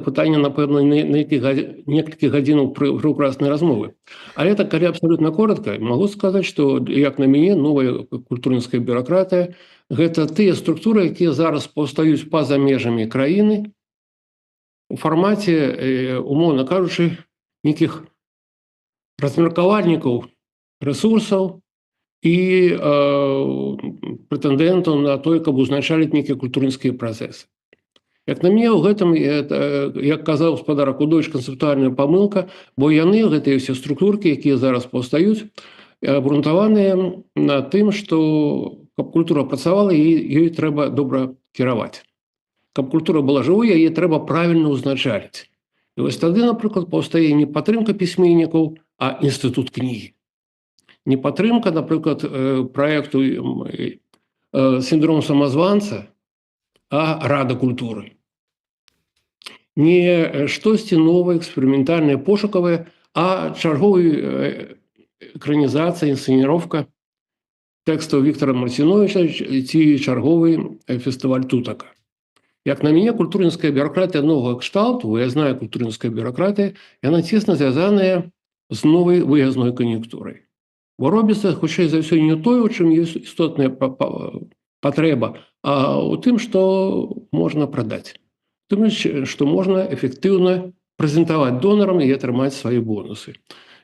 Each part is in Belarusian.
пытанне, напэўна, некалькі гадзінаў прекраснай размовы. Але так калі абсалютна коротка, магу сказаць, што як на мяне новая культурніцкая бюракратыя гэта тыя структуры, якія зараз паўстаюць па-за межамі краіны у фармаце, умоўна кажучы, нейкіх размеркавальнікаў рэсурсаў і прэтэндэнтаў на тое, каб узначаліць нейкія культурніцкія працэсы. Як на мяне, у гэтым, як казаў гаспадар Акудовіч, канцэптуальная памылка, бо яны, гэтыя ўсе структуркі, якія зараз паўстаюць, абгрунтаваныя на тым, што каб культура працавала, ёй трэба добра кіраваць. Каб культура была жывой, яе трэба правільна ўзначаліць. І вось тады, напрыклад, паўстае не падтрымка пісьменнікаў, а інстытут кнігі. Не падтрымка, напрыклад, праекту «Сіндром самазванца», а рада культуры. Не штосьці новае, эксперыментальнае, пошукавае, а чарговая экранізацыя, інсцэніроўка тэкстаў Віктара Марціновіча ці чарговы фестываль тутака. Як на мяне, культурніцкая бюракратія новага кшталту, выязная культурніцкая бюракратія, яна цесна звязаная з новай выязной кан'юнктурай. Бо робіцца, хутчэй за ўсё, не тое, у чым ёсць істотная патрэба, а у тым, што можна прадаць. Тым, што можна эфектыўна прэзентаваць донарам і атрымаць свае бонусы.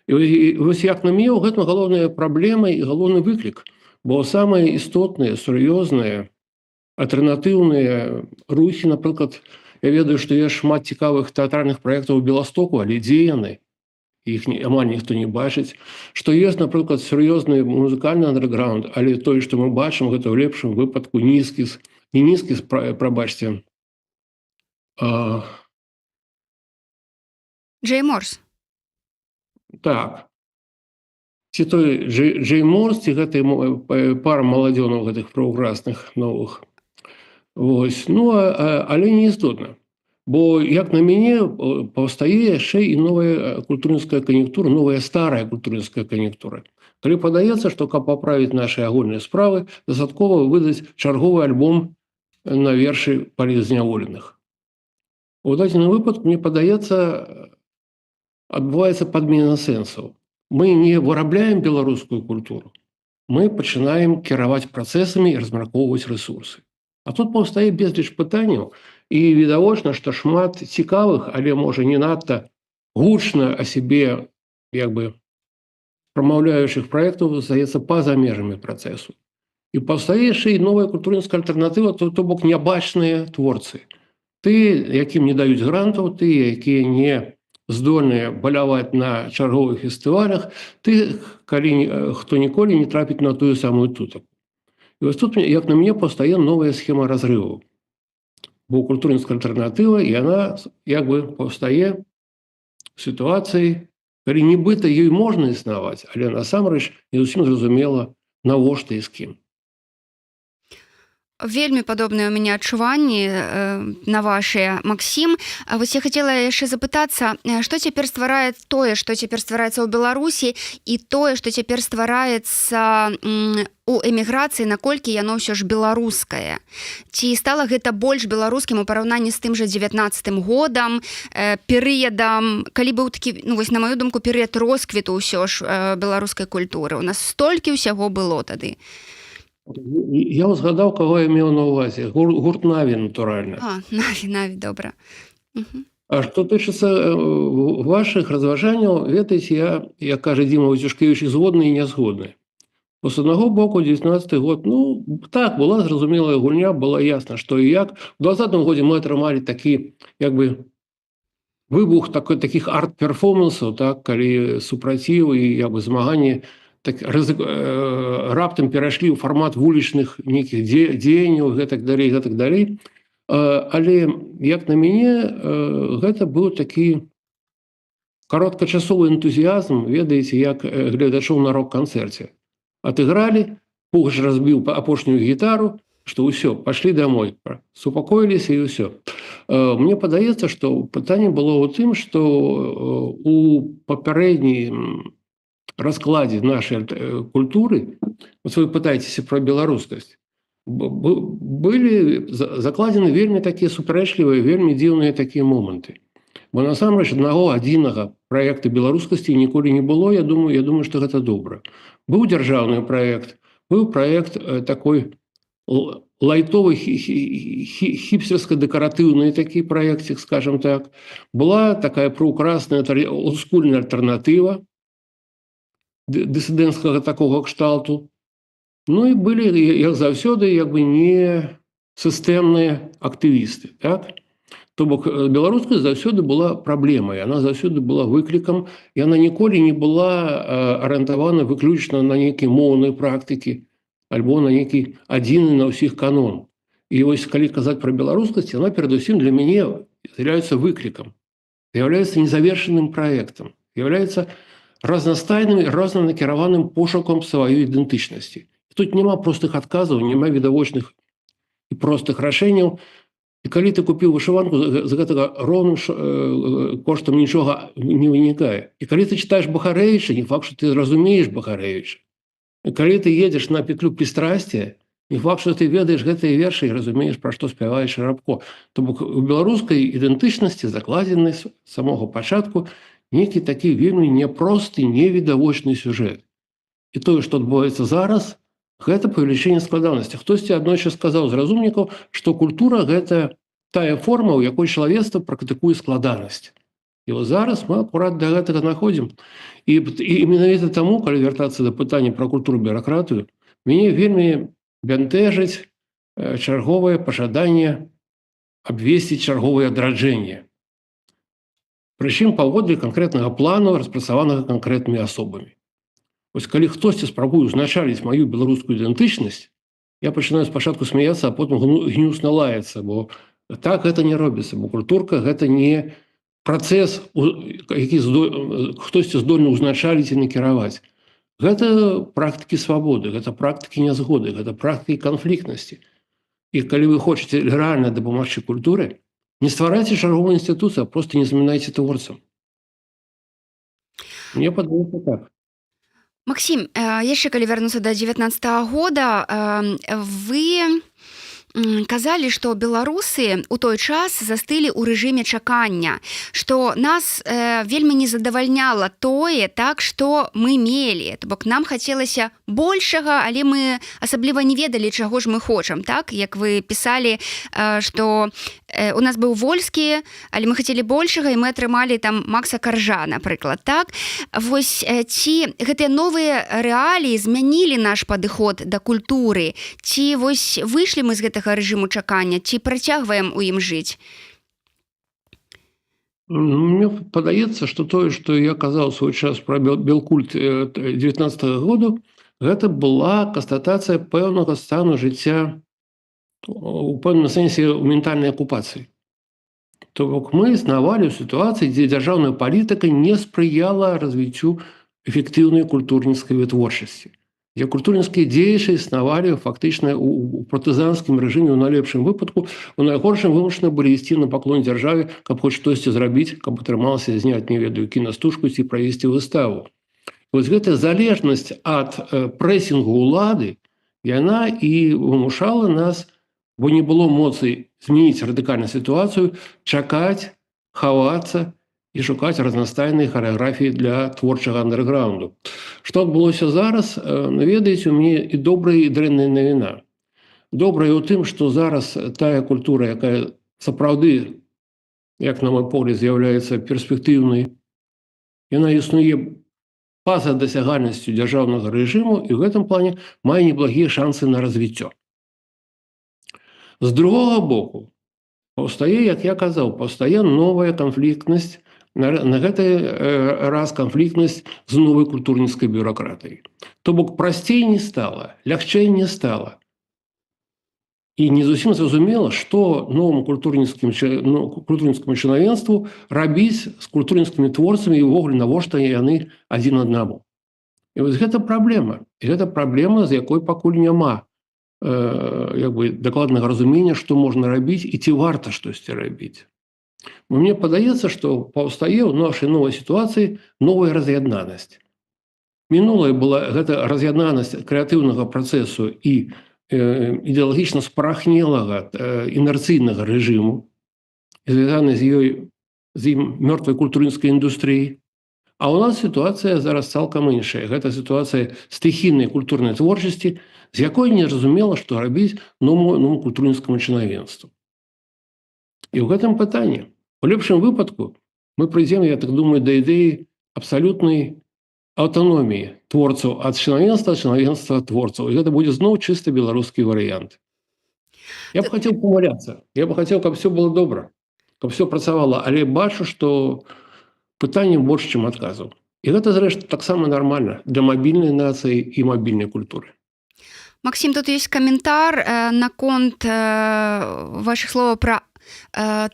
І вось як на мяне, у гэтым галоўная праблема і галоўны выклік. Бо самыя істотныя, сур'ёзныя, альтэрнатыўныя рухі, напрыклад, я ведаю, што ёсць шмат цікавых тэатральных праектаў у Беластоку, але дзе яны? Іх амаль ніхто не бачыць. Што ёсць, напрыклад, сур'ёзны музыкальны андэрграунд, але тое, што мы бачым, гэта ў лепшым выпадку нізкі, прабачце. Джей Морс. Так. Ці той Джей Морс, ці гэтай пара маладзёнаў гэтых праўкрасных новых. Вось. Ну, але не істотна. Бо, як на мяне, паўстае яшчэ і новая культурніцкая кан'юнктура, новая старая культурніцкая кан'юнктура. Калі падаецца, што каб паправіць нашы агульныя справы, дастаткова выдаць чарговы альбом на вершы палітзняволеных. У дадзеным выпадку, мне падаецца, адбываецца падмена сэнсаў. Мы не вырабляем беларускую культуру, мы пачынаем кіраваць працэсамі і размяркоўваць рэсурсы. А тут паўстае безліч пытанняў, і відавочна, што шмат цікавых, але, можа, не надта гучна о сябе, як бы, прамаўляючых праектаў застаецца па-за межамі працэсу. І паўстае яшчэ і новая культурніцкая альтэрнатыва, то бок нябачныя творцы. Ты, якім не даюць грантаў, ты, якія не здольныя баляваць на чарговых фестывалях, ты, хто ніколі не трапіць на тую самую тутаку. І вось тут, як на мяне, паўстае новая схема разрываў. Бо культурніцкая альтэрнатыва, яна, як бы, паўстае у сітуацыі, калі нібыта ёй можна існаваць, але насамрэч не зусім зразумела, навошта і з кім. Вельмі падобныя ў мяне адчуванні на вашыя, Максім. Вось я хацела яшчэ запытацца, што цяпер стварае тое, што цяпер ствараецца ў Беларусі, і тое, што цяпер ствараецца у эміграцыі, наколькі яно ўсё ж беларускае. Ці стала гэта больш беларускім у параўнанні з тым жа 19-м годам, перыядам, калі быў такі, ну вось на маю думку, перыяд росквіту ўсё ж беларускай культуры. У нас столькі ўсяго было тады. Я узгадаў, каго я меў на ўвазе. Гурт Наві, натуральна. Наві, добра. А што тычыцца вашых разважанняў, ведаеце, як кажа Дзіма Войцюшкевіч, згодны і нязгодны. Бо з аднаго боку, 19-й год, ну, так, была зразумелая гульня, было ясна, што і як. У 20-м годзе мы атрымалі такі, як бы, выбух такіх арт-перформансаў, так, калі супраціў і, як бы, змаганні раптам перайшлі ў фармат вулічных нейкіх дзеянняў, гэтак далей. Але, як на мяне, гэта быў такі кароткачасовы энтузіязм, ведаеце, як гледачоў на рок-канцэрце. Адыгралі, Пугач разбіў апошнюю гітару, што ўсё, пашлі домой, супакоіліся і ўсё. Мне падаецца, што пытанне было ў тым, што у папярэднім раскладзе нашай культуры, вот вы пытаецеся про беларускасць, былі закладзены вельмі такія супярэчлівыя, вельмі дзіўныя такія моманты. Бо насамрэч аднаго адзінага праекта беларускасці ніколі не было. Я думаю, што гэта добра. Быў дзяржаўны праект, быў праект такой лайтовый, хипстерско-декоративный такие проектик, скажем так. Была такая проукрасная, олдскульная альтернатива диссидентского такого кшталту. Ну и были, як заўсёды, як бы не сістэмныя актывісты. Так? То бок беларуская заўсёды была праблемай, она заўсёды была выклікам, і она ніколі не была арыентавана выключна на нейкія моўныя практыкі, альбо на нейкі адзіны на ўсіх канон. І вось калі казаць пра беларускасць, яна перадусім для мяне з'яўляецца выклікам, з'яўляецца незавершаным праектам, з'яўляецца разнастайным, разнанакіраваным пошукам сваёй ідэнтычнасці. Тут няма простых адказаў, няма відавочных і простых рашэнняў. І калі ты купіў вышыванку, з гэтага роўным коштам нічога не вынікае. І калі ты чытаеш Бахарэвіча, не факт, што ты разумееш Бахарэвіча. І калі ты едзеш на петлю пристрасця, не факт, што ты ведаеш гэтыя вершы і разумееш, пра што спявае Шарабко. То бок у беларускай ідэнтычнасці закладзены з самога пачатку нейкі такі вельмі няпросты, невідавочны сюжэт. І тое, што адбываецца зараз, гэта павелічэнне складанасці. Хтосьці аднойчы сказаў з разумнікаў, што культура – гэта тая форма, у якой чалавецтва практыкуе складанасць. І вот зараз мы акурат да гэтага находзім. І менавіта таму, калі вяртацца да пытання пра культуру бюракратыю, мяне вельмі бянтэжыць чарговае пажаданне абвесціць чарговае адраджэнне. Прычым паводле канкрэтнага плану, распрацаванага канкрэтнымі асобамі. Вось калі хтосьці спрабуе ўзначаліць маю беларускую ідэнтычнасць, я пачынаю спачатку смяяцца, а потым гнюсна лаяцца, бо так гэта не робіцца, бо культурка гэта не працэс, які хтосьці здольны ўзначаліць і накіраваць. Гэта практыкі свабоды, гэта практыкі нязгоды, гэта практыкі канфліктнасці. І калі вы хочаце рэальна дапамагчы культуры, не стварайце чарговую інстытуцыю, а проста не замінайце творцам. Мне падаецца так. Максим, яшчэ калі вярнуцца да 19-го года, вы казалі, што беларусы ў той час застылі ў рэжыме чакання, што нас вельмі не задавальняла тое, так, што мы мелі. То бок нам хацелася большага, але мы асабліва не ведалі, чаго ж мы хочам. Так? Як вы пісалі, што у нас быў Вольскі, але мы хацелі большага, і мы атрымалі там Макса Каржа, напрыклад. Так? Вось ці гэтыя новыя рэаліі змянілі наш падыход да культуры? Ці вось выйшлі мы з гэтага рэжыму чакання, ці працягваем у ім жыць? Мне падаецца, што тое, што я казаў свой час пра белкульт 19-го году, гэта была канстатацыя пэўнага стану жыцця у пэўным сэнсе у ментальнай акупацыі. То бок мы існавалі ў сітуацыі, дзе дзяржаўная палітыка не спрыяла развіццю эфектыўнай культурніцкай вытворчасці. Дзе культурніцкія дзеячы існавалі фактычна у партызанскім рэжыме ў найлепшым выпадку, у найгоршым вымушаны былі ісці на паклон дзяржаве, каб хоць штосьці зрабіць, каб атрымалася зняць, не ведаю, кінастужку ці правесці выставу. Вось гэтая залежнасць ад прэсінгу ўлады, яна і вымушала нас, бо не было моцы змяніць радыкальную сітуацыю, чакаць, хавацца і шукаць разнастайныя харэаграфіі для творчага андэрграунду. Што адбылося зараз, ведаеце, у мяне і добрая, і дрэнная навіна. Добрая ў тым, што зараз тая культура, якая сапраўды, як на мой погляд, з'яўляецца перспектыўнай, яна існуе па-за дасягальнасцю дзяржаўнага рэжыму і ў гэтым плане мае неблагія шансы на развіццё. З другога боку, паўстае, як я казаў, паўстае новая канфліктнасць, на гэты раз канфліктнасць з новай культурніцкай бюракратыяй. То бок прасцей не стала, лягчэй не стала. І не зусім зразумела, што новому культурніцкаму чынавенству рабіць з культурніцкімі творцамі і ўвогуле навошта яны адзін аднаму. І вось гэта праблема. І гэта праблема, з якой пакуль няма дакладнага разумення, што можна рабіць і ці варта штосьці рабіць. Мне падаецца, што паўстае ў нашай новай сітуацыі новая раз'яднанасць. Мінулая была гэта раз'яднанасць крэатыўнага працэсу і ідэалагічна спарахнелага інерцыйнага рэжыму, звязаны з ёй з ім мёртвай культурніцкай індустрыі. А ў нас сітуацыя зараз цалкам іншая. Гэта сітуацыя стыхійнай культурнай творчасці, з якой незразумела, што рабіць новому культурніцкаму чынавенству. І ў гэтым пытанні. У лепшым выпадку мы прыйдзем, я так думаю, да ідэі абсалютнай аўтаноміі творцаў ад чынавенства творцаў. І гэта будзе зноў чыста беларускі варыянт. Я б хацеў памыляцца. Я б хацеў, каб все было добра, каб все працавала, але бачу, што пытанняў больш, чым адказаў. І гэта, зрэшты, таксама нармальна для мабільнай нацыі і мабільнай культуры. Максим, тут есть комментар наконт ваших слов про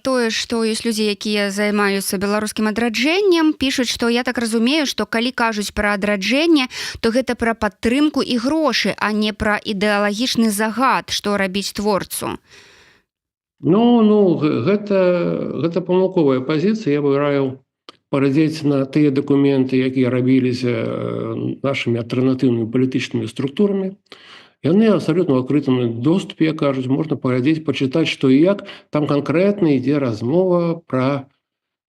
тое, што ёсць людзі, якія займаюцца беларускім адраджэннем, пішуць, што я так разумею, што калі кажуць пра адраджэнне, то гэта пра падтрымку і грошы, а не пра ідэалагічны загад, што рабіць творцу. Гэта памылковая пазіцыя. Я бы раіў паглядзець на тыя дакументы, якія рабіліся нашымі альтэрнатыўнымі палітычнымі структурамі. Яны абсалютна ў адкрытым доступе, кажуць, можна паглядзець, пачытаць, што і як. Там канкрэтна ідзе размова пра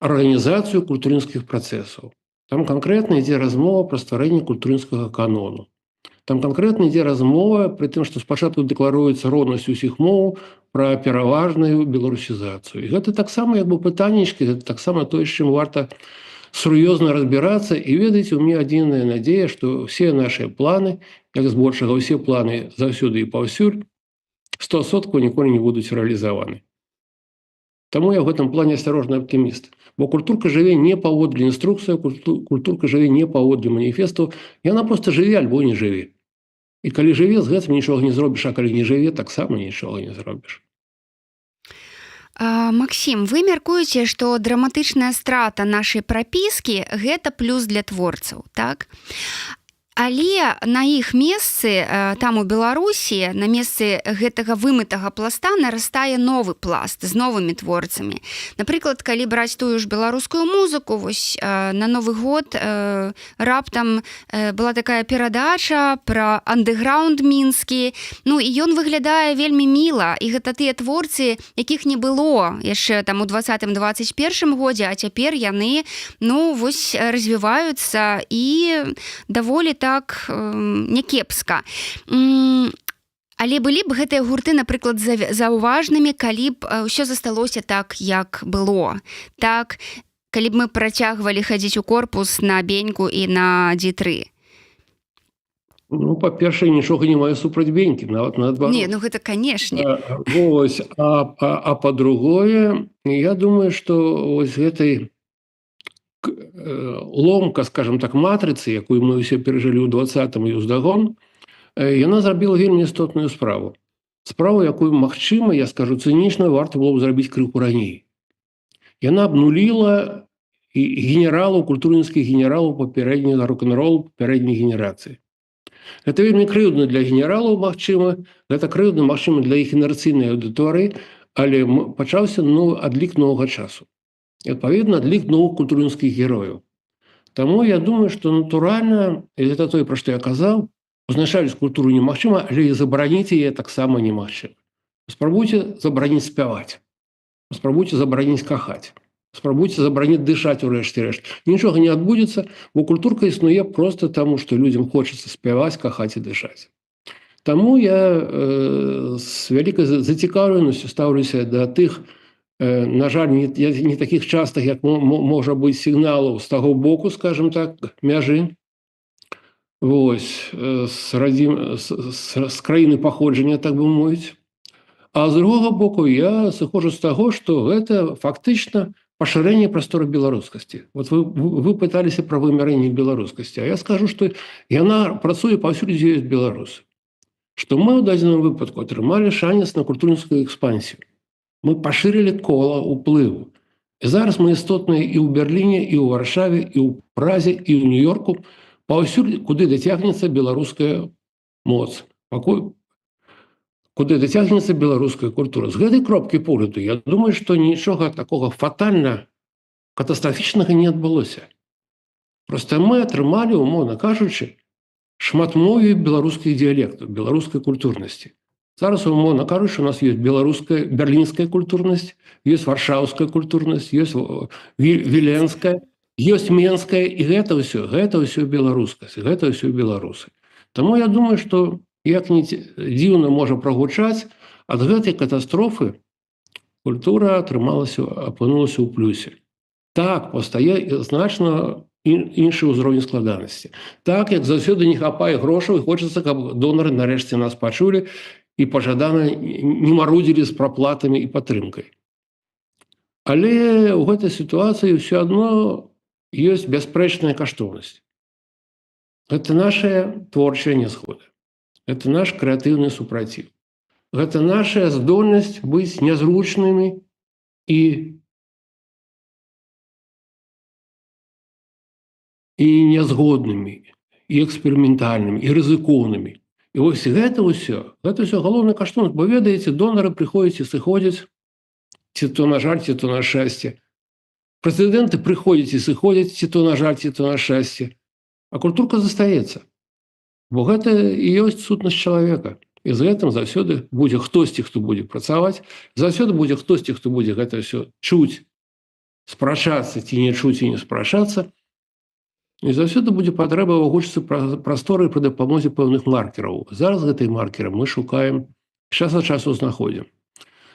арганізацыю культурніцкіх працэсаў. Там канкрэтна ідзе размова пра стварэнне культурніцкага канону. Там канкрэтна ідзе размова пры тым, што спачатку дэкларуецца роўнасць усіх моў, пра пераважную беларусізацыю. І гэта таксама як бы пытаннічкі, гэта таксама тое, з чым варта сур'ёзна разбірацца. І ведаеце, у мяне адзіная надзея, што ўсе нашыя планы, як збольшага ўсе планы заўсёды і паўсюль, 100% ніколі не будуць рэалізаваны. Таму я ў гэтым плане асцярожны аптыміст. Бо культурка жыве не паводле інструкцыі, культурка жыве не паводле маніфесту, яна проста жыве альбо не жыве. І калі жыве, з гэтым нічога не зробіш, а калі не жыве, таксама нічога не зробіш. Максим, вы мяркуеце, што драматычная страта нашай прапіскі – гэта плюс для творцаў, так? Але на іх месцы, там у Беларусі, на месцы гэтага вымытага пласта нарастае новы пласт з новымі творцамі. Напрыклад, калі браць тую ж беларускую музыку, вось на Новы год раптам была такая перадача пра андэграунд мінскі. Ну, і ён выглядае вельмі міла, і гэта тыя творцы, якіх не было яшчэ там у 20-21 годзе, а цяпер яны, ну, вось развіваюцца і даволі так някепска. Але былі б гэтыя гурты, напрыклад, заўважнымі, калі б ўсё засталося так, як было. Так, калі б мы працягвалі хадзіць у корпус на Беньку і на Д3. Ну, па-першае, нічога не маю супраць Бенькі, нават наадварот. Не, ну гэта, канешне. Вось, а па-другое, я думаю, што вось гэтай ломка, скажем так, матрыцы, якую мы ўсе перажылі ў 20-м і ўздагон, яна зрабіла вельмі істотную справу. Справу, якую, магчыма, я скажу цынічна, варта было б зрабіць крыху раней. Яна абнуліла генералаў, культурніцкіх генералаў папярэдняга рок-н-ролу папярэдняй генерацыі. Гэта вельмі крыўдна для генералаў, магчыма, гэта крыўдна, магчыма, для іх інерцыйнай аўдыторыі, але пачаўся адлік новага часу. І, адпаведна, адлік новых культурніцкіх герояў. Таму я думаю, што натуральна, і гэта тое, пра што я казаў, узначаліць культуру немагчыма, але і забараніць яе таксама немагчыма. Спрабуйце забараніць спяваць. Спрабуйце забараніць кахаць. Спрабуйце забараніць дышаць у рэшце рэшт. Нічога не адбудзецца, бо культурка існуе проста таму, што людзям хочацца спяваць, кахаць і дышаць. Таму я з вялікай зацікаўленасцю стаўлюся да тых, на жаль, не такіх частых, як можа быць сігналаў з таго боку, скажем так, мяжы, вось, з краіны паходжання, так бы мовіць. А з другога боку, я сыходжу з таго, што гэта фактычна пашырэнне прасторы беларускасці. Вот вы пыталіся пра вымярэнне беларускасці, а я скажу, што яна працуе паўсюль, дзе ёсць беларусы. Што мы ў дадзеным выпадку атрымалі шанец на культурніцкую экспансію. Мы пашырылі кола ўплыву. І зараз мы істотныя і ў Берліне, і ў Варшаве, і ў Празе, і ў Нью-Йорку, паўсюль, куды дацягнецца беларуская моц, куды дацягнецца беларуская культура. З гэтай кропкі погляду, я думаю, што нічога такога фатальна катастрафічнага не адбылося. Проста мы атрымалі, умоўна кажучы, шматмовію беларускіх дыялектаў, беларускай культурнасці. Зараз, умоўна кажучы, у нас есть беларуская, берлінская культурнасць, есть варшаўская культурнасць, есть віленская, есть менская, і гэта ўсё беларускасць, гэта ўсё беларусы. Таму я думаю, што як ні дзіўна можа прагучаць, ад гэтай катастрофы культура апынулася ў плюсе. Так, пастае значна іншы ўзровень складанасці. Так, як заўсёды не хапае грошаў, і хочацца, каб донары нарэшце нас пачулі і пажадана не марудзілі з праплатамі і падтрымкай. Але ў гэтай сітуацыі ўсё адно ёсць бясспрэчная каштоўнасць. Гэта наша творчая нязгода. Гэта наш крэатыўны супраціў. Гэта наша здольнасць быць нязручнымі і нязгоднымі, і эксперыментальнымі, і рызыкоўнымі. І вось гэта ўсё галоўны каштоўнасць, бо ведаеце, донары прыходзяць і сыходзяць, ці то на жаль, ці то на шчасце. Прэзідэнты прыходзяць і сыходзяць, ці то на жаль, ці то на шчасце. А культурка застаецца. Бо гэта і ёсць сутнасць чалавека. І з гэтым заўсёды будзе хтосьці, хто будзе працаваць, заўсёды будзе хтосьці, хто будзе гэта ўсё чуць, спрачацца, ці не чуць і не спрачацца. І заўсёды будзе патрэба вывучыцца прасторы пры дапамозе пэўных маркераў. Зараз гэтай маркеры мы шукаем, час ад часу знаходзім.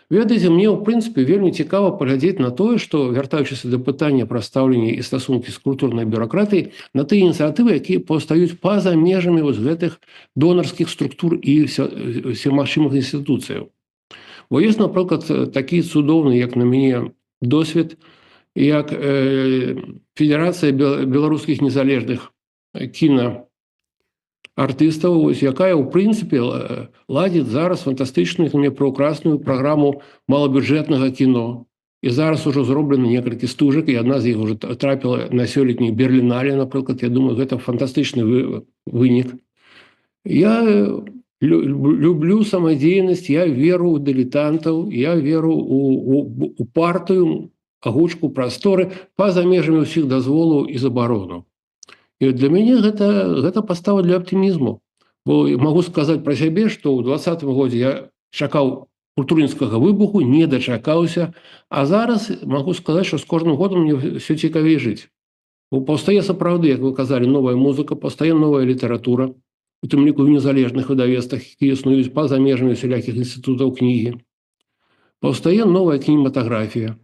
Ведаеце, мне, ў прынцыпе, вельмі цікава паглядзець на тое, што, вяртаючыся да пытання пра стаўленне і стасункі з культурнай бюракратыяй, на тыя ініцыятывы, якія паўстаюць па-за межамі вось гэтых донарскіх структур і всемагчымых інстытуцыяў. Бо ёсць, напрыклад, такі цудоўны, як на мяне, досвед, як Федэрацыя беларускіх незалежных кінаартыстаў, якая, ў прынцыпе, ладзіць зараз фантастычную, праўкрасную праграму малабюджэтнага кіно. І зараз ужо зроблена некалькі стужак, і адна з іх уже трапіла на сёлетні Берлінале, напрыклад. Я думаю, гэта фантастычны вынік. Я люблю самадзейнасць, я веру ў дылетантаў, я веру ў партыю, агучку прасторы па-за межамі ўсіх дазволаў і забаронаў. І для мяне гэта пастава для аптымізму. Бо магу сказаць пра сябе, што ў 2020 годзе я чакаў культурніцкага выбуху, не дачакаўся, а зараз магу сказаць, што з кожным годам мне ўсё цікавей жыць. Бо паўстае сапраўды, як вы казалі, новая музыка, паўстае новая літаратура, у тым ліку ў незалежных выдавецтвах, якія існуюць па-за межамі усялякіх інстытутаў кнігі. Паўстае новая кінематаграфія.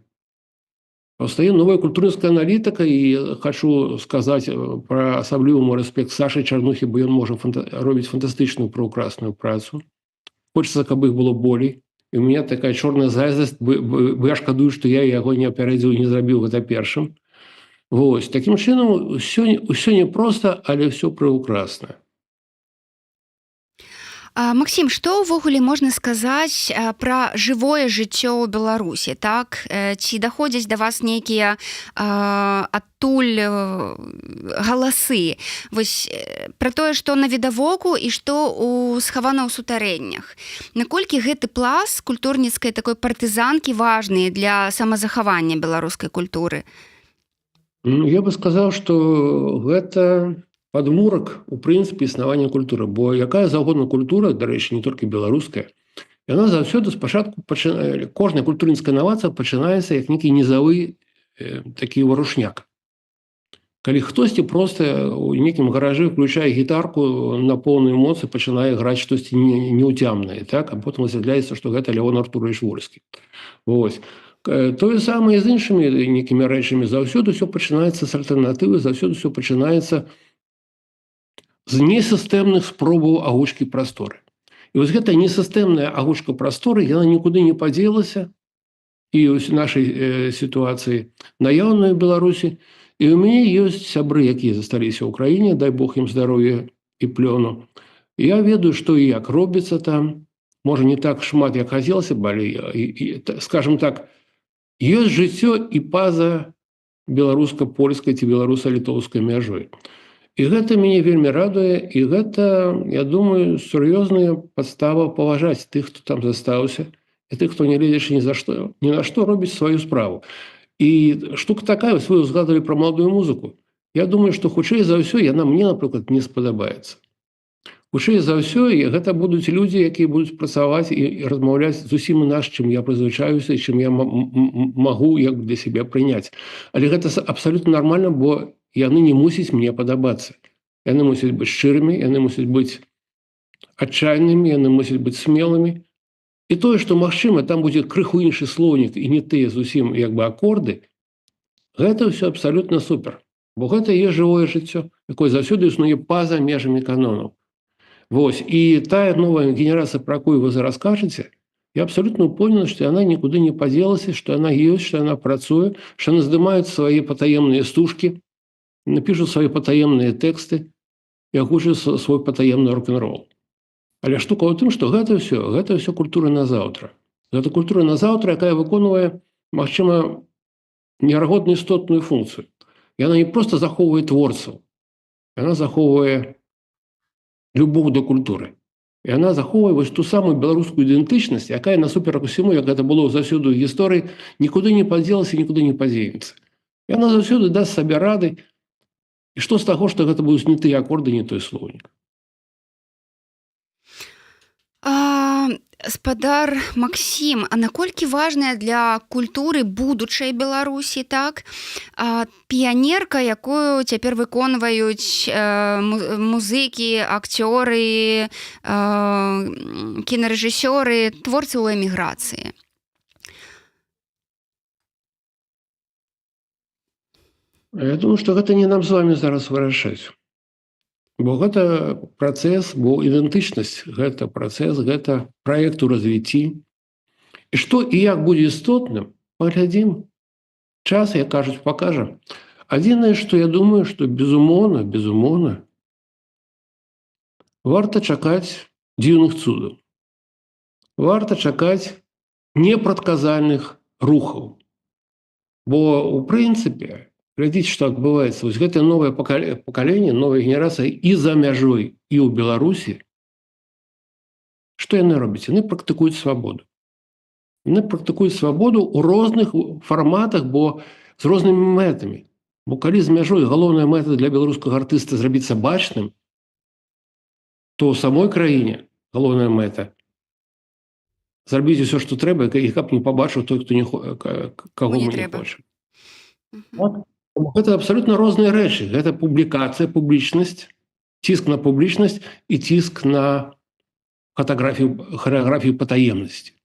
Паўстае новая культурніцкая аналітыка, і хачу сказаць пра асаблівы мой рэспект Сашы Чарнухі, бо ён можа робіць фантастычную праўкрасную працу. Хочацца, каб іх было болей. І ў мяне такая чорная зайздрасць, бо я шкадую, што я яго не апярэдзіў і не зрабіў гэта першым. Вось, такім чынам, ўсё не проста, але ўсё праўкрасна. Максім, што ўвогуле можна сказаць пра жывое жыццё ў Беларусі, так? Ці даходзяць да вас нейкія адтуль галасы? Вось пра тое, што навідавоку і што схавана ў сутарэннях. Наколькі гэты пласт культурніцкай такой партызанкі важны для самазахавання беларускай культуры? Я бы сказаў, што гэта падмурак, у прынцыпе, існавання культуры. Бо якая заўгодна культура, дарэчы, не толькі беларуская, яна заўсёды спачатку, кожная культурніцкая інавацыя пачынаецца як нейкі нізавы такі варушняк. Калі хтосьці проста ў нейкім гаражы включае гітарку на поўнай эмоцыі, пачынае граць штосьці неўцямнае, так? А потым высвятляецца, што гэта Леон Артурович Вольскі. Вось. Тое самае з іншымі нейкімі рэчамі. Заўсёды ўсё пачынаецца з альтэрнатывы, заўсёды ўсё пачынаецца з несістэмных спробаў агучкі прасторы. І вось гэта несістэмная агучка прасторы, яна нікуды не падзелася, і ў нашай сітуацыі наяўнай Беларусі. І ў мяне ёсць сябры, якія засталіся ў краіне, дай Бог ім здароўя і плёну. Я ведаю, што і як робіцца там. Можа, не так шмат, як хацелася б, але, скажем так, ёсць жыццё і па-за беларуска-польскай ці беларуса-літоўскай мяжой. І гэта мяне вельмі радуе, і гэта, я думаю, сур'ёзная падстава паважаць тых, хто там застаўся, і тых, хто не гледзячы ні на што робіць сваю справу. І штука такая, вы згадывалі пра маладую музыку. Я думаю, што хутчэй за ўсё яна мне, напрыклад, не спадабаецца. Вышэй за ўсё, і гэта будуць людзі, якія будуць працаваць і размаўляць зусім інакш, чым я прызвычаюся і чым я магу як для сябе прыняць. Але гэта абсалютна нармальна, бо яны не мусяць мне падабацца. Яны мусяць быць шчырымі, яны мусяць быць адчайнымі, яны мусяць быць смелымі. І тое, што, магчыма, там будзе крыху іншы слоўнік і не тыя зусім як бы акорды, гэта ўсё абсалютна супер. Бо гэта і ёсць жывое жыццё, якое заўсёды існуе па-за межамі канонаў. Вось. І тая новая генерацыя, пра якую вы зараз кажаце, я абсалютна ўпэўнены, што яна нікуды не падзелася, што яна ёсць, што яна працуе, што яны здымаюць свае патаемныя стужкі, напішуць свае патаемныя тэксты і агучаць свой патаемны рок-н-рол. Але штука ў тым, што гэта ўсё культура на заўтра. Гэта культура на заўтра, якая выконвае, магчыма, неверагодна істотную функцыю. Яна не проста захоўвае творцаў, яна захоўвае любоў да культуры. Яна захоўвае вось ту самую беларускую ідэнтычнасць, якая насуперак усяму, як гэта было заўсёды ў гісторыі, нікуды не падзелася, нікуды не падзенецца. Яна заўсёды дасць сабе рады. І што з таго, што гэта будуць не тыя акорды, не той слоўнік. Спадар Максім, а наколькі важная для культуры будучай Беларусі, так? Піянерка, якую цяпер выконваюць музыкі, акцёры, кінарэжысёры, творцы ў эміграцыі? Я думаю, што гэта не нам з вами зараз вырашаць. Бо гэта працэс, бо ідэнтычнасць, гэта працэс, гэта праект у развіцці. І што і як будзе істотным, паглядзім. Час, як кажуць, пакажа. Адзінае, што я думаю, што безумоўна, варта чакаць дзіўных цудаў. Варта чакаць непрадказальных рухаў. Бо, у прынцыпе, глядзіце, што адбываецца. Вось гэтае новае пакаленне, новая генерацыя і за мяжой, і ў Беларусі. Што яны робяць? Яны практыкуюць свабоду. Яны практыкуюць свабоду ў розных фарматах, бо з рознымі мэтамі. Бо калі з мяжой галоўная мэта для беларускага артыста зрабіцца бачным, то ў самой краіне галоўная мэта зрабіць усё, што трэба, і каб не пабачыў той, каго мы не хочам. Гэта абсалютна розныя рэчы. Гэта публікацыя, публічнасць, ціск на публічнасць і ціск на харэаграфію патаемнасці.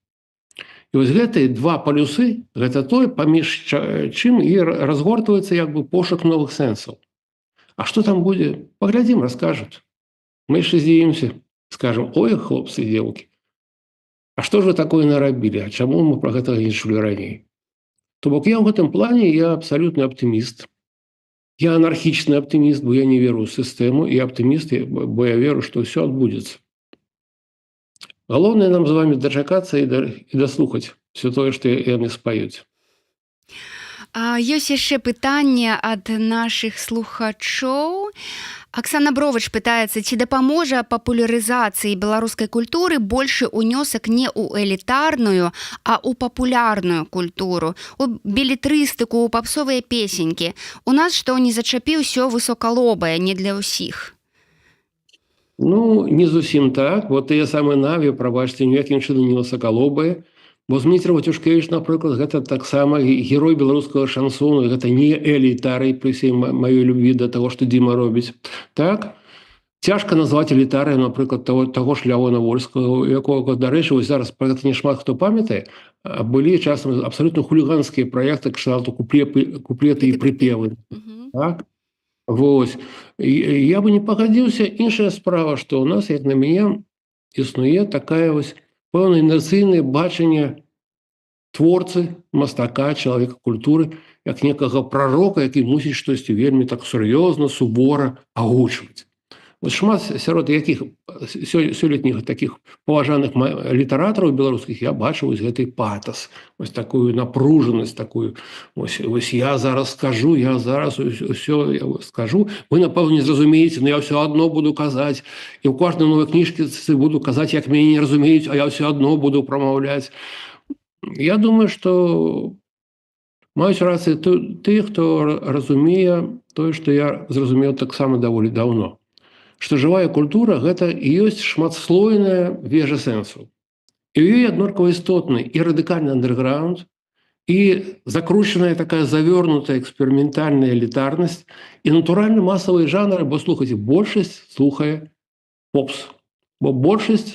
І вось гэтыя два палюсы, гэта той, паміж чым і разгортваецца як бы пошук новых сэнсаў. А што там будзе? Паглядзім, раскажуць. Мы яшчэ здзівімся, скажам: ой, хлопцы і дзеўкі, а што ж вы такое нарабілі? А чаму мы пра гэтага не чулі раней? То бок я ў гэтым плане я абсалютны аптыміст. Я анархічны аптыміст, бо я не веру ў сістэму, і аптыміст, бо я веру, што ўсё адбудзецца. Галоўнае нам з вами дачакацца і даслухаць все тое, што яны спаюць. Ёсць яшчэ пытанне ад нашых слухачоў. Аксана Бровач пытаецца, ці дапаможа папулярызацыі беларускай культуры большы ўнёсак не ў элітарную, а ў папулярную культуру, у белетрыстыку, у папсовыя песенькі. У нас што, не зачапіў усё высокалобае, не для ўсіх? Ну, не зусім так. Вот тыя самыя Наві, прабачце, ніякім чынам не высокалобае. Бо Зміцер Вацюшкевіч, напрыклад, гэта таксама герой беларускага шансону, гэта не элітарый, пры ўсёй маёй любві да таго, што Дзіма робіць. Так? Цяжка назваць элітарый, напрыклад, таго ж Лявона Вольскага, якога, дарэчы, вось зараз пра гэта не шмат хто памятае, былі часам абсалютна хуліганскія праекты кшталту куплеты і прыпевы. Так? Вось. Я бы не пагадзіўся. Іншая справа, што ў нас, як на мяне, існуе такая вось пэўнае інерцыйнае бачанне творцы, мастака, чалавека культуры, як некага прарока, які мусіць штосьці вельмі так сур'ёзна, сувора агучваць. Вось шмат сярод якіх сёлетніх такіх паважаных літаратараў беларускіх я бачу вось гэты патас, вось такую напружанасць, такую вось я зараз скажу, я зараз усё скажу, вы напэўна не зразумееце, но я ўсё адно буду казаць, і ў кожнай новай кніжкі буду казаць, як мяне не разумеюць, а я ўсё адно буду прамаўляць. Я думаю, што маюць рацыю тыя, хто разумее тое, што я зразумеў таксама даволі даўно. што жывая культура гэта і ёсць шматслойная вежа сэнсу. І ў ёй аднолькава істотны і радыкальны андэрграунд, і закручаная такая завёрнутая эксперыментальная элітарнасць, і натуральна масавыя жанры, бо слухайце, большасць слухае попс, бо большасць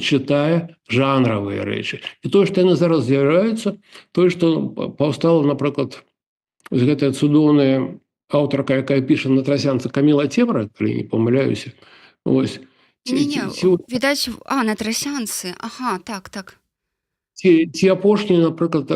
чытае жанравыя рэчы. І тое, што яны зараз з'яўляюцца, тое, што паўстала, напрыклад, гэтая цудоўная аўтарка, якая піша на трасянцы, Каміла Цемра, калі не памыляюся, ось, Не-не, відаць, на трасянцы. Ага, так. ці апошні, напрыклад,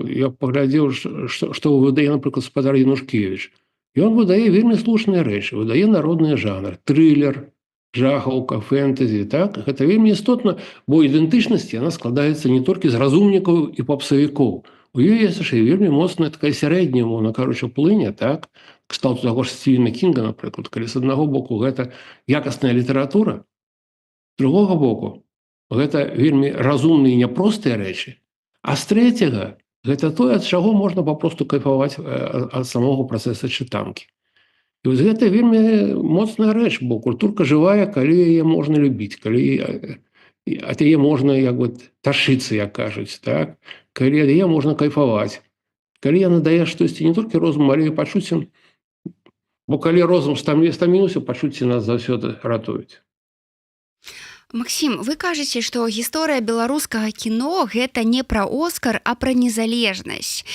я паглядзеў, што выдае, напрыклад, спадар Янушкевіч. Ён выдае вельмі слушныя рэчы, выдае народныя жанры, трылер, жахаўка, фэнтэзі, так? Гэта вельмі істотна, бо ідэнтычнасць яна складаецца не толькі з разумнікаў і попсавікоў. У ёй ёсць яшчэ вельмі моцная такая сярэдняя, мовна кажучы, плыня, так? Кшталту таго ж Сцівена Кінга, напрыклад, калі з аднаго боку гэта якасная літаратура, з другога боку гэта вельмі разумныя і няпростыя рэчы, а з трэцяга гэта тое, ад чаго можна папросту кайфаваць ад самога працэса чытанкі. І вось гэта вельмі моцная рэч, бо культурка жывая, калі яе можна любіць, калі ад яе можна як бы ташыцца, як кажуць, так? Калі ад яе можна кайфаваць, калі яна дае штосьці не толькі розум, але і пачуццем, бо калі розум стаміўся, пачуцці нас заўсёды ратуюць. Максім, вы кажаце, што гісторыя беларускага кіно гэта не пра Оскар, а пра незалежнасць.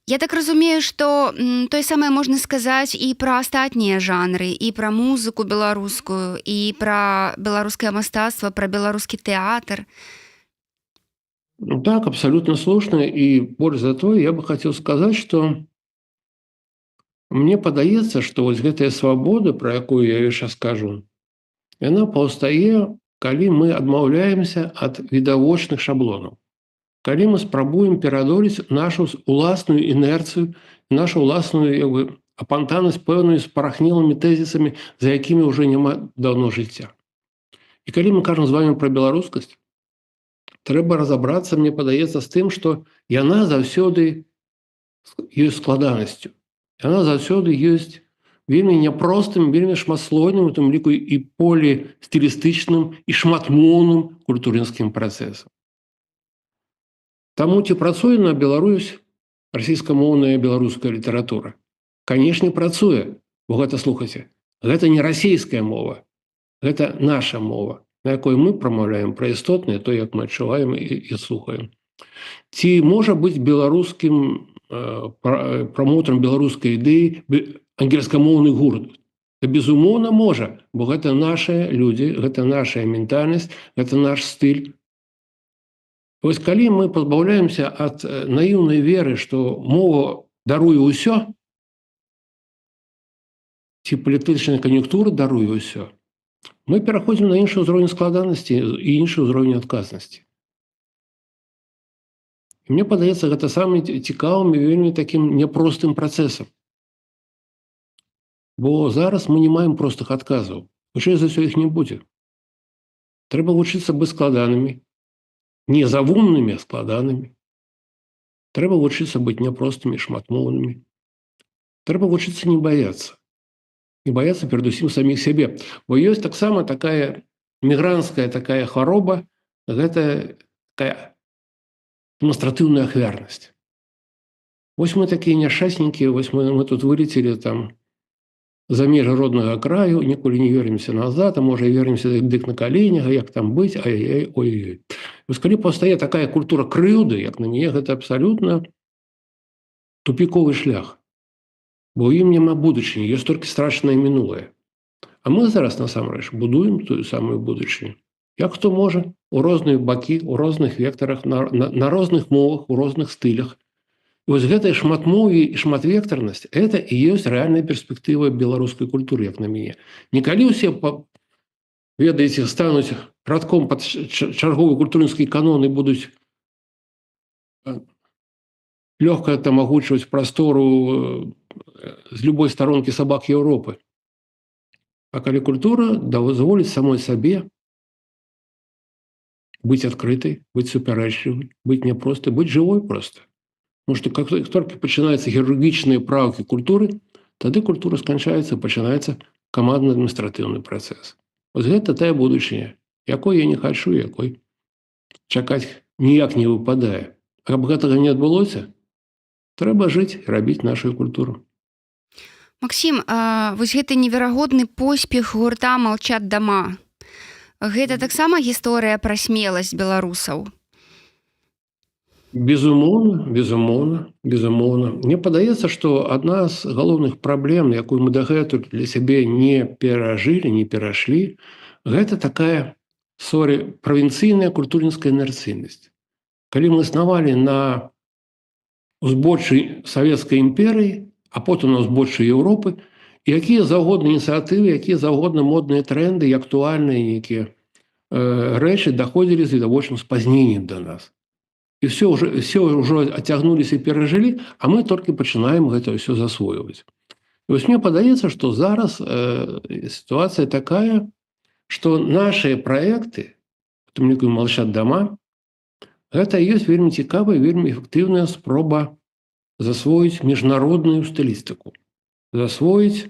Я так разумею, што тое самае можна сказаць і пра астатнія жанры, і пра музыку беларускую, і пра беларускае мастацтва, пра беларускі тэатр. Так, абсолютно слушна, і больш за тое, я бы хацеў сказаць, што мне падаецца, што вось гэтая свабода, пра якую я яшчэ скажу, яна паўстае, калі мы адмаўляемся ад відавочных шаблонаў. Калі мы спрабуем пераадолець нашу уласную інерцыю, нашу уласную апантанасць пэўнымі спарахнелымі тэзісамі, за якімі ўжо няма даўно жыцця. І калі мы кажам з вами пра беларускасць, трэба разабрацца, мне падаецца, з тым, што яна заўсёды ёсць складанасцю. Яна заўсёды ёсць вельмі няпростым, вельмі шматслойным, у тым ліку і полістылістычным, і шматмоўным культурніцкім працэсам. Таму ці працуе на Беларусь расійскамоўная беларуская літаратура? Канешне, працуе, бо гэта, слухайце, гэта не расійская мова, гэта наша мова, на якой мы прамаўляем пра істотнае, то, як мы адчуваем і слухаем. Ці можа быць беларускім прамоўтарам беларускай ідэі ангельскамоўны гурт? Безумоўна, можа, бо гэта нашыя людзі, гэта наша ментальнасць, гэта наш стыль. Вось калі мы пазбаўляемся ад наіўнай веры, што мова даруе ўсё, ці палітычная кан'юнктура даруе ўсё, мы пераходзім на іншы ўзровень складанасці і іншы ўзровень адказнасці. І мне падаецца, гэта самым цікавым і вельмі такім няпростым працэсам. Бо зараз мы не маем простых адказаў. Хутчэй за ўсё іх не будзе. Трэба вучыцца быць складанымі, не завумнымі, а складанымі. Трэба вучыцца быць няпростымі, шматмоўнымі. Трэба вучыцца не баяцца. Не баяцца перадусім саміх сябе. Бо ёсць таксама такая мігрантская такая хвароба, гэта такая дэманстратыўная ахвярнасць. Вось мы такія няшчасненькія, вось мы тут вылецелі там за межы роднага краю, ніколі не вернемся назад, а можа і вернемся дык на каленях, як там быць, ай-яй, ой-ой. Вось калі паўстае такая культура крыўды, як на мяне, гэта абсалютна тупіковы шлях. Бо ў ім няма будучыні, ёсць толькі страшнае мінулае. А мы зараз, насамрэч, будуем тую самую будучыню. Як хто можа, у розныя бакі, у розных вектарах, на розных мовах, у розных стылях. І вось гэтая шматмоўе і шматвектарнасць, гэта і ёсць рэальная перспектыва беларускай культуры, як на мяне. Не калі ўсе, ведаеце, стануць радком пад чарговы культурніцкі канон і будуць лёгка там агучваць прастору з любой старонкі сабак Еўропы. А калі культура дазволіць самой сабе быць адкрытай, быць супярэчлівай, быць няпростай, быць жывой проста. Потому что как толькі пачынаюцца хірургічныя праўкі культуры, тады культура сканчаецца, пачынаецца камандна-адміністратыўны працэс. Вось гэта тая будучыня, якой я не хачу, якой чакаць ніяк не выпадае. Каб гэтага не адбылося, трэба жыць і рабіць нашу культуру. Максім, вось гэты неверагодны поспех гурта «Молчат дома». Гэта таксама гісторыя пра смеласць беларусаў? Безумоўна, безумоўна, безумоўна. Мне падаецца, што адна з галоўных праблем, якую мы дагэтуль для сябе не перажылі, не перайшлі, гэта такая, правінцыйная культурніцкая інерцыйнасць. Калі мы існавалі на узбочшы Савецкай імперыі, а потым на узбочшы Еўропы, і якія заўгодна ініцыятывы, якія заўгодна модныя тренды і актуальныя нейкія рэчы даходзілі з відавочным спазненнем да нас. І все ўжо адцягнуліся і перажылі, а мы толькі пачынаем гэта ўсё засвойваць. І вось мне падаецца, што зараз сітуацыя такая, што нашыя праекты, у тым ліку «Молчат дома», гэта ёсць вельмі цікавая, вельмі эфектыўная спроба засвоіць міжнародную стылістыку, засвоіць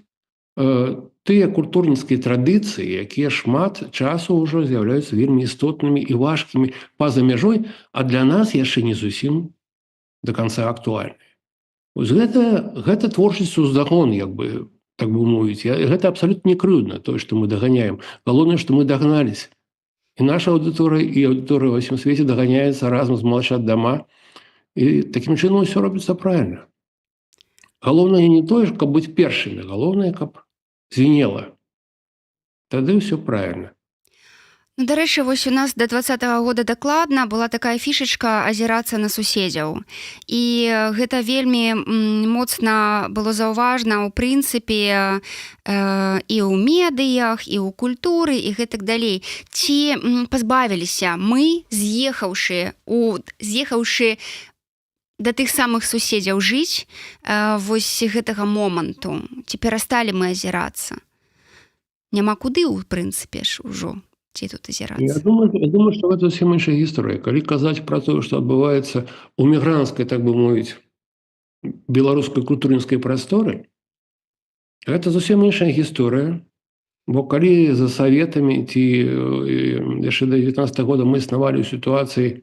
тыя культурніцкія традыцыі, якія шмат часу ўжо з'яўляюцца вельмі істотнымі і важкімі па-за мяжой, а для нас яшчэ не зусім да канца актуальныя. Вось гэта творчасць уздагон, як бы, так бы мовіць. Гэта абсалютна не крыўдна, тое, што мы даганяем. Галоўнае, што мы дагналіся. І наша аўдыторыя, і аўдыторыя ва ўсім свеце даганяецца разам з «Молчат дома». І такім чынам ўсё робіцца правільна. Галоўнае не тое, каб быць першымі, галоўнае, каб звенела. Тады ўсё правільна. Ну, дарэчы, вось у нас да 20-го года дакладна была такая фішачка азірацца на суседзяў. І гэта вельмі моцна было заўважна ў прынцыпе і ў медыях, і ў культуры, і гэтак далей. Ці пазбавіліся мы, з'ехаўшы да тых самых суседзяў жыць вось гэтага моманту? Ці перасталі мы азірацца? Няма куды, у прынцыпе ж ужо. Ці тут азірацца? Я думаю, што гэта зусім іншая гісторыя. Калі казаць пра тое, што адбываецца ў мігранцкай, так бы мовіць, беларускай культурніцкай прасторы, гэта зусім іншая гісторыя. Бо калі за саветамі ці яшчэ да 19 года мы існавалі ў сітуацыі,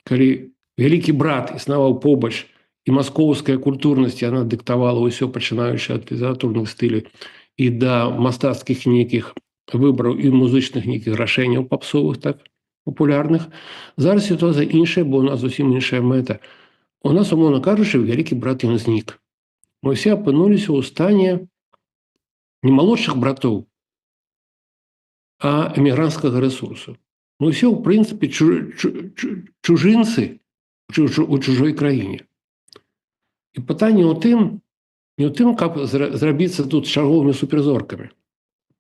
калі вялікі брат існаваў побач, і маскоўская культурнасць, яна дыктавала ўсё, пачынаючы ад літаратурных стыляў і да мастацкіх нейкіх выбраў і музычных нейкіх рашэнняў папсовых, так, папулярных. Зараз сітуацыя іншая, бо ў нас зусім іншая мэта. У нас, умоўна кажучы, вялікі брат ён знік. Мы ўсе апынуліся ў стане не малодшых братоў, а эмігранцкага рэсурсу. Мы ўсе, ў прынцыпе, чужынцы у чужой краіне. І пытанне ў тым, не ў тым, каб зрабіцца тут чарговымі суперзоркамі.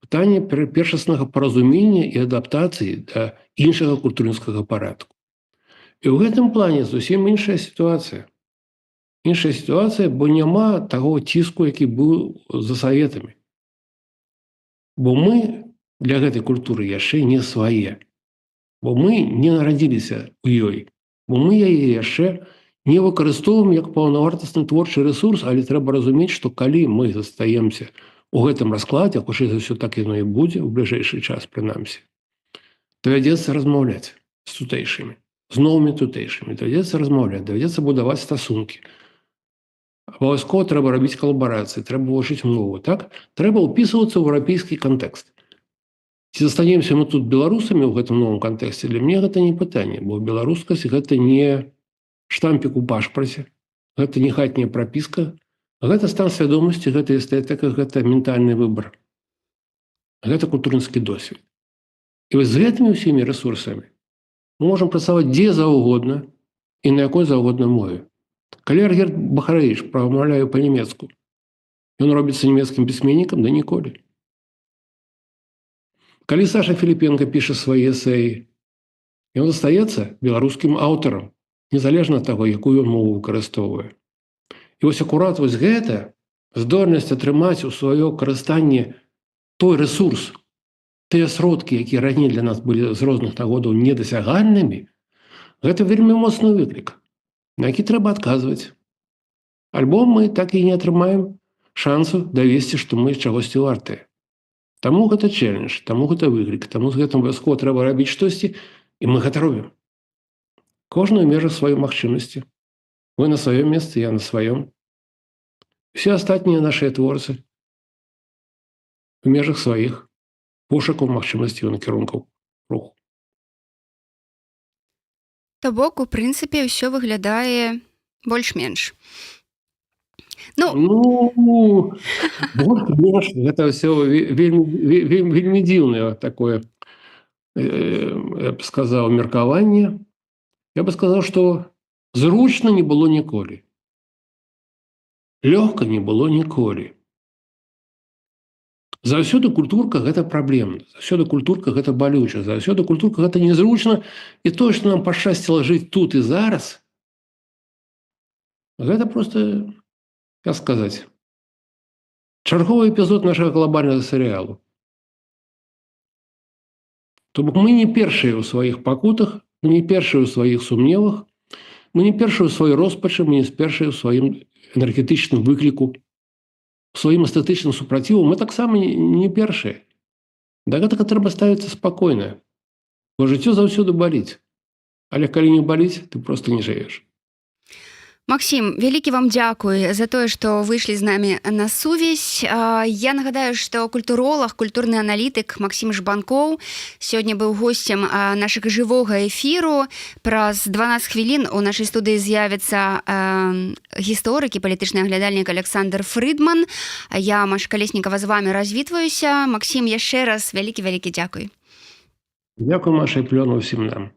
Пытанне першаснага паразумення і адаптацыі да іншага культурніцкага парадку. І ў гэтым плане зусім іншая сітуацыя. Іншая сітуацыя, бо няма таго ціску, які быў за саветамі. Бо мы для гэтай культуры яшчэ не свае. Бо мы не нарадзіліся ў ёй. Бо мы яе яшчэ не выкарыстоўваем як паўнавартасны творчы рэсурс, але трэба разумець, што калі мы застаемся у гэтым раскладзе, хутчэй за ўсё так яно і будзе, у бліжэйшы час прынамсі, давядзецца размаўляць з тутэйшымі, з новымі тутэйшымі, давядзецца размаўляць, давядзецца будаваць стасункі. Абавязкова трэба рабіць калабарацыі, трэба вывучыць мову, так? Трэба ўпісвацца ў еўрапейскі кантэкст. Ці застанемся мы тут беларусамі ў гэтым новым кантэксце, для мяне гэта не пытанне, бо беларускасць гэта не штампік у пашпарце, гэта не хатняя прапіска, гэта стан свядомасці, гэта эстэтыка, гэта ментальны выбар. Гэта культурніцкі досвед. І вось з гэтымі ўсімі рэсурсамі мы можам працаваць дзе заўгодна і на якой заўгодна мове. Калі Аргерт Бахарэвіч прамаўляе па-нямецку, ён робіцца нямецкім пісьменнікам? Да ніколі. Калі Саша Філіпенка піша свае эсеі, ён застаецца беларускім аўтарам, незалежна ад таго, якую мову выкарыстоўвае. І вось акурат вось гэта, здольнасць атрымаць у сваё карыстанне той рэсурс, тыя сродкі, якія раней для нас былі з розных нагодаў недасягальнымі, гэта вельмі моцны выклік, на які трэба адказваць. Альбо мы так і не атрымаем шансу давесці, што мы чагосьці вартыя. Таму гэта чэлендж, таму гэта выклік, таму з гэтым абавязкова трэба рабіць штосьці, і мы гэта робім. Кожны ў межах сваёй магчымасці. Вы на сваём месцы, я на сваём. Все астатнія нашыя творцы у межах сваіх пошукаў магчымасцяў і накірункаў руху. То бок, у прынцыпе, ўсё выглядае больш-менш. Ну, Ну, больш-менш гэта ўсё вельмі дзіўнае такое, я б сказаў, меркаванне. Я бы сказаў, што зручна не было ніколі. Лёгка не было ніколі. Заўсёды культурка гэта праблемна, заўсёды культурка гэта балюча, заўсёды культурка гэта незручна, і тое, што нам пашчасціла жыць тут і зараз, гэта проста, як сказаць, чарговы эпізод нашага глобальнага серыялу. То бок мы не першыя ў сваіх пакутах, мы не першыя ў сваіх сумневах, мы не першыя ў сваёй роспачы, мы не першыя ў сваім энергетычным выкліку, сваім эстэтычным супрацівам, мы таксама не першыя. Да гэтага трэба ставіцца спакойна, бо жыццё заўсёды баліць. Але калі не баліць, ты проста не жывеш. Максім, вялікі вам дзякуй за тое, што выйшлі з намі на сувязь. Я нагадаю, што культуролаг, культурны аналітык Максім Жбанкоў сёння быў госцем нашага жывога эфіру. Праз 12 хвілін у нашай студыі з'явіцца гісторык і палітычны аглядальнік Александр Фрыдман. Я, Маша Калеснікава, з вамі развітваюся. Максім, яшчэ раз вялікі-вялікі дзякуй. Дзякуй, Маша, і плёну ўсім нам.